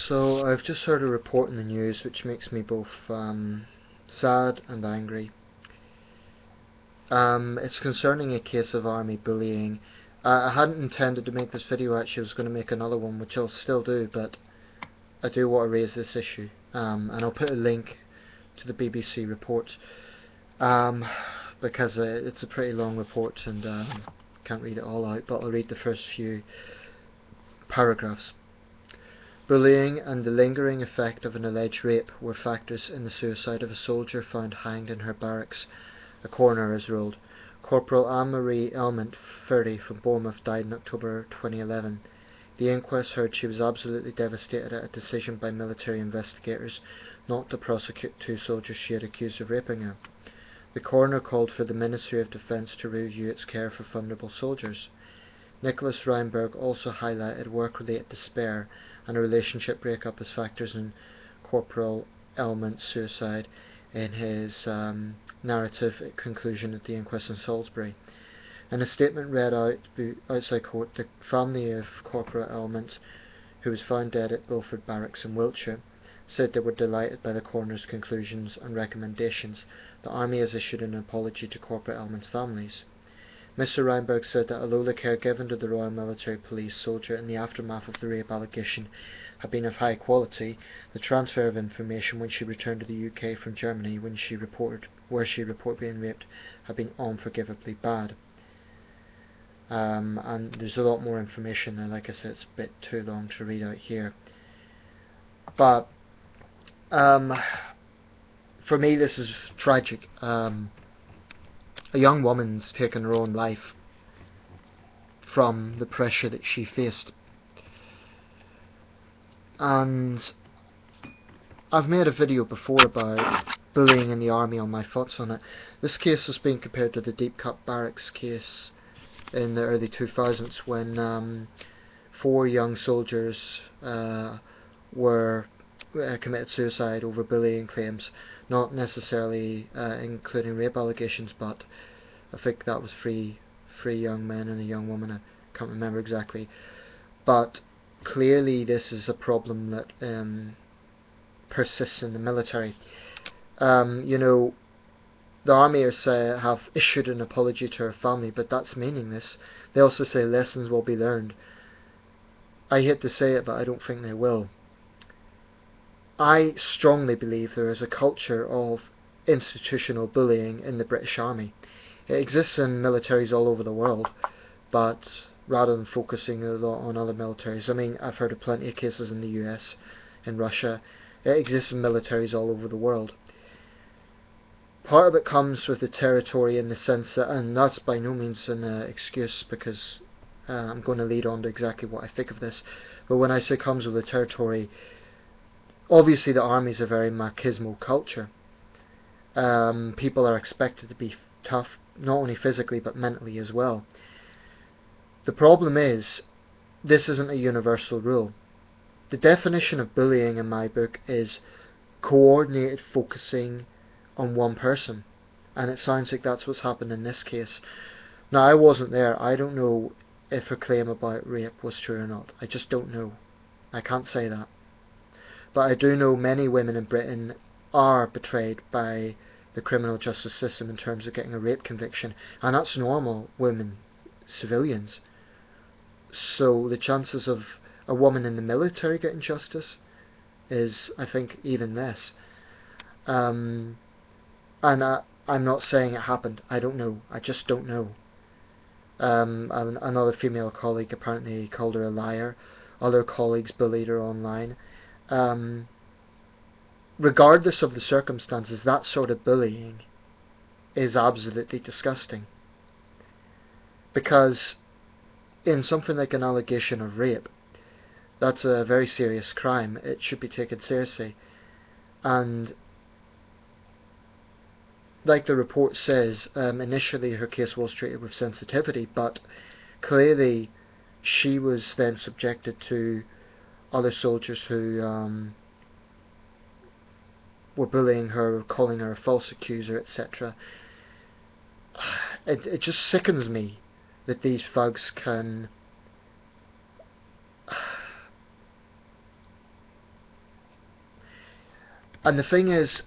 So I've just heard a report in the news which makes me both sad and angry. It's concerning a case of army bullying. I hadn't intended to make this video. Actually, I was going to make another one, which I'll still do, but I do want to raise this issue, and I'll put a link to the BBC report, because it's a pretty long report and can't read it all out, but I'll read the first few paragraphs. Bullying and the lingering effect of an alleged rape were factors in the suicide of a soldier found hanged in her barracks, a coroner has ruled. Corporal Marie-Ellement, 30, from Bournemouth, died in October 2011. The inquest heard she was absolutely devastated at a decision by military investigators not to prosecute two soldiers she had accused of raping her. The coroner called for the Ministry of Defence to review its care for vulnerable soldiers. Nicholas Reinberg also highlighted work-related despair and a relationship breakup as factors in Corporal Elment's suicide in his narrative conclusion at the inquest in Salisbury. In a statement read out outside court, the family of Corporal Ellement, who was found dead at Bilford Barracks in Wiltshire, said they were delighted by the coroner's conclusions and recommendations. The Army has issued an apology to Corporal Elment's families. Mr. Reinberg said that although the care given to the Royal Military Police soldier in the aftermath of the rape allegation had been of high quality, the transfer of information when she returned to the UK from Germany where she reported being raped had been unforgivably bad. And there's a lot more information, and like I said, it's a bit too long to read out here. But for me, this is tragic. A young woman's taken her own life from the pressure that she faced. And I've made a video before about bullying in the army on my thoughts on it. This case has been compared to the Deep Cut Barracks case in the early 2000s when 4 young soldiers were committed suicide over bullying claims, not necessarily including rape allegations, but I think that was three young men and a young woman. I can't remember exactly, but clearly this is a problem that persists in the military. You know, the army have issued an apology to her family, but that's meaningless. They also say lessons will be learned. I hate to say it, but I don't think they will. I strongly believe there is a culture of institutional bullying in the British Army. It exists in militaries all over the world, but rather than focusing a lot on other militaries, I mean, I've heard of plenty of cases in the US, in Russia. It exists in militaries all over the world. Part of it comes with the territory in the sense that, and that's by no means an excuse, because I'm going to lead on to exactly what I think of this, but when I say comes with the territory, obviously the army is a very machismo culture. People are expected to be tough, not only physically but mentally as well. The problem is, this isn't a universal rule. The definition of bullying in my book is coordinated focusing on one person, and it sounds like that's what's happened in this case. Now, I wasn't there. I don't know if her claim about rape was true or not. I just don't know. I can't say that. But I do know many women in Britain are betrayed by the criminal justice system in terms of getting a rape conviction, and that's normal women, civilians. So the chances of a woman in the military getting justice is, I think, even less. And I'm not saying it happened. I don't know. I just don't know. Another female colleague apparently called her a liar. Other colleagues bullied her online. Regardless of the circumstances, that sort of bullying is absolutely disgusting. Because in something like an allegation of rape, that's a very serious crime. It should be taken seriously. And like the report says, initially her case was treated with sensitivity, but clearly she was then subjected to other soldiers who were bullying her, calling her a false accuser, etc. It just sickens me that these thugs can And the thing is,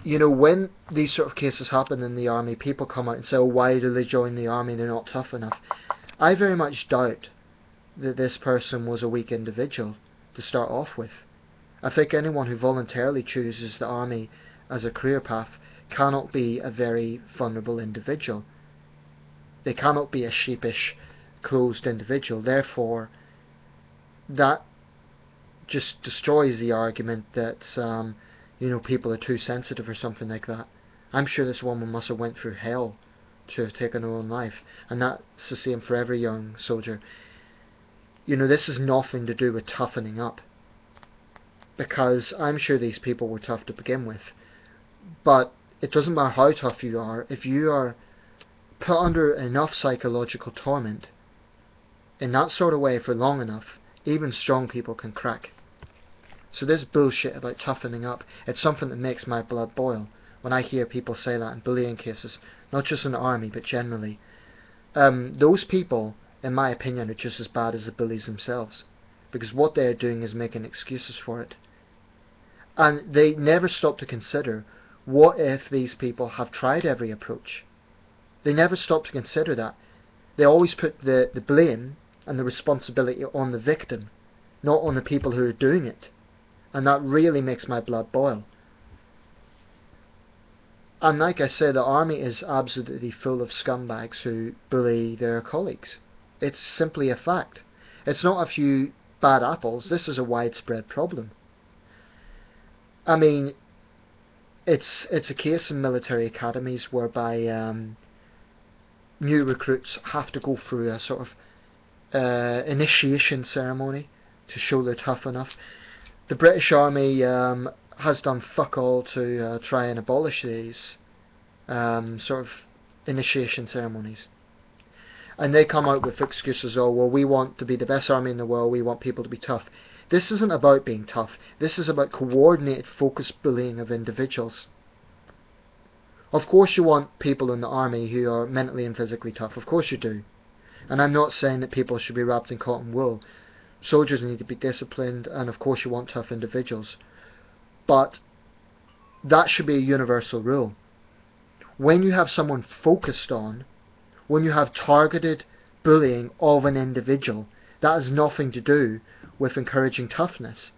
you know, when these sort of cases happen in the army, people come out and say, oh, why do they join the army, they're not tough enough. I very much doubt that this person was a weak individual to start off with. I think anyone who voluntarily chooses the army as a career path cannot be a very vulnerable individual. They cannot be a sheepish, closed individual. Therefore, that just destroys the argument that you know, people are too sensitive or something like that. I'm sure this woman must have went through hell to have taken her own life, and that's the same for every young soldier. You know, this has nothing to do with toughening up, because I'm sure these people were tough to begin with, but it doesn't matter how tough you are. If you are put under enough psychological torment in that sort of way for long enough, even strong people can crack. So this bullshit about toughening up, it's something that makes my blood boil when I hear people say that in bullying cases, not just in the army but generally. Those people, in my opinion, are just as bad as the bullies themselves, because what they are doing is making excuses for it. And they never stop to consider, what if these people have tried every approach? They never stop to consider that. They always put the blame and the responsibility on the victim, not on the people who are doing it. And that really makes my blood boil. And like I say, the army is absolutely full of scumbags who bully their colleagues. It's simply a fact. It's not a few bad apples. This is a widespread problem. I mean, it's a case in military academies whereby new recruits have to go through a sort of initiation ceremony to show they're tough enough. The British Army has done fuck all to try and abolish these sort of initiation ceremonies. And they come out with excuses, oh, well, we want to be the best army in the world, we want people to be tough. This isn't about being tough. This is about coordinated, focused bullying of individuals. Of course you want people in the army who are mentally and physically tough. Of course you do. And I'm not saying that people should be wrapped in cotton wool. Soldiers need to be disciplined, and of course you want tough individuals. But that should be a universal rule. When you have someone focused on, when you have targeted bullying of an individual, that has nothing to do with encouraging toughness.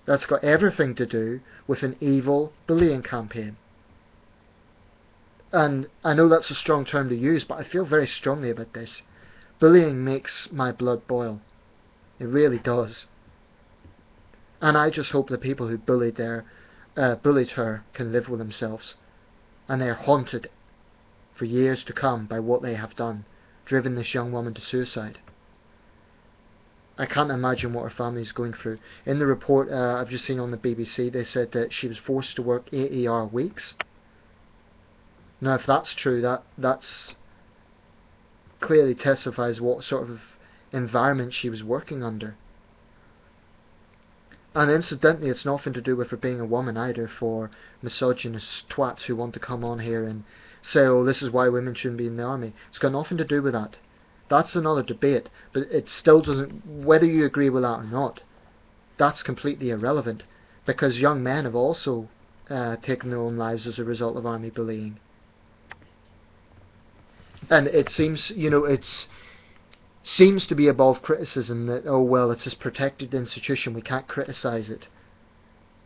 That's got everything to do with an evil bullying campaign. And I know that's a strong term to use, but I feel very strongly about this. Bullying makes my blood boil. It really does. And I just hope the people who bullied her can live with themselves. And they are haunted for years to come by what they have done, driven this young woman to suicide. I can't imagine what her family is going through. In the report I've just seen on the BBC, they said that she was forced to work 80-hour weeks. Now, if that's true, that's clearly testifies what sort of environment she was working under. And incidentally, it's nothing to do with her being a woman either, for misogynist twats who want to come on here and say, oh, this is why women shouldn't be in the army. It's got nothing to do with that. That's another debate, but it still doesn't, whether you agree with that or not, that's completely irrelevant, because young men have also taken their own lives as a result of army bullying. And it seems, you know, seems to be above criticism that, oh well, it's this protected institution, we can't criticise it.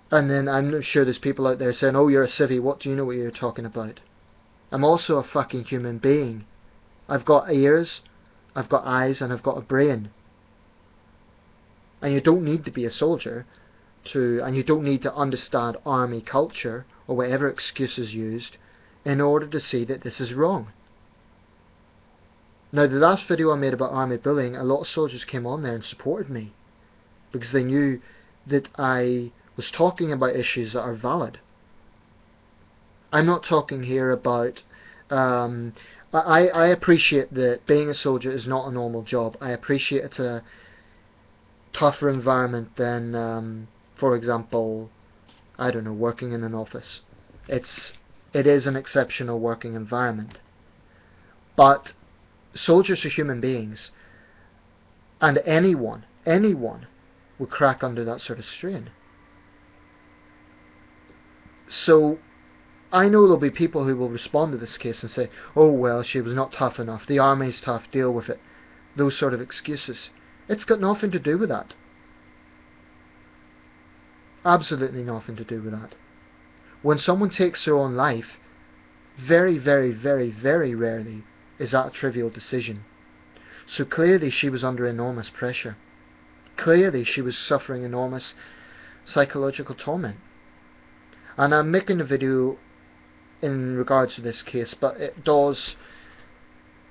And then I'm sure there's people out there saying, oh, you're a civvy, what do you know what you're talking about? I'm also a fucking human being. I've got ears, I've got eyes, and I've got a brain. And you don't need to be a soldier and you don't need to understand army culture or whatever excuse is used in order to see that this is wrong. Now, the last video I made about army bullying, a lot of soldiers came on there and supported me, because they knew that I was talking about issues that are valid. I'm not talking here about... I appreciate that being a soldier is not a normal job. I appreciate it's a tougher environment than, for example, I don't know, working in an office. It is an exceptional working environment. But soldiers are human beings, and anyone would crack under that sort of strain. So I know there'll be people who will respond to this case and say, oh well, she was not tough enough, the army's tough, deal with it. Those sort of excuses. It's got nothing to do with that. Absolutely nothing to do with that. When someone takes their own life, very, very, very, very rarely is that a trivial decision. So clearly she was under enormous pressure. Clearly she was suffering enormous psychological torment. And I'm making a video in regards to this case, but it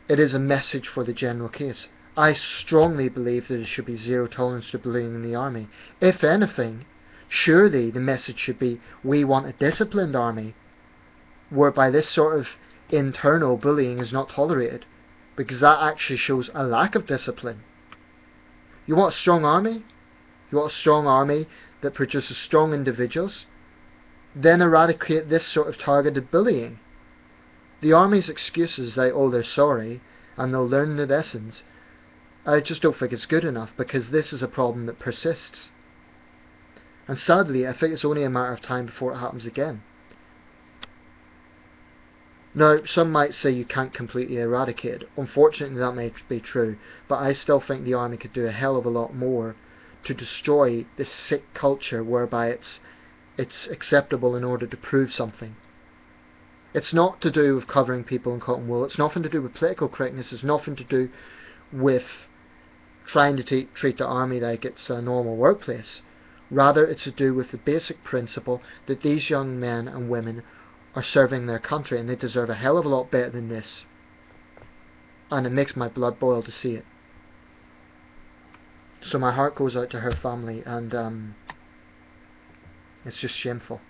is a message for the general case. I strongly believe that there should be zero tolerance to bullying in the army. If anything, surely the message should be, we want a disciplined army, whereby this sort of internal bullying is not tolerated, because that actually shows a lack of discipline. You want a strong army? You want a strong army that produces strong individuals? Then eradicate this sort of targeted bullying. The army's excuses that, oh, they're sorry and they'll learn the lessons, I just don't think it's good enough, because this is a problem that persists. And sadly, I think it's only a matter of time before it happens again. Now, some might say you can't completely eradicate it. Unfortunately, that may be true, but I still think the army could do a hell of a lot more to destroy this sick culture whereby it's acceptable in order to prove something. It's not to do with covering people in cotton wool. It's nothing to do with political correctness. It's nothing to do with trying to treat the army like it's a normal workplace. Rather, it's to do with the basic principle that these young men and women are serving their country, and they deserve a hell of a lot better than this. And it makes my blood boil to see it. So my heart goes out to her family, and it's just shameful.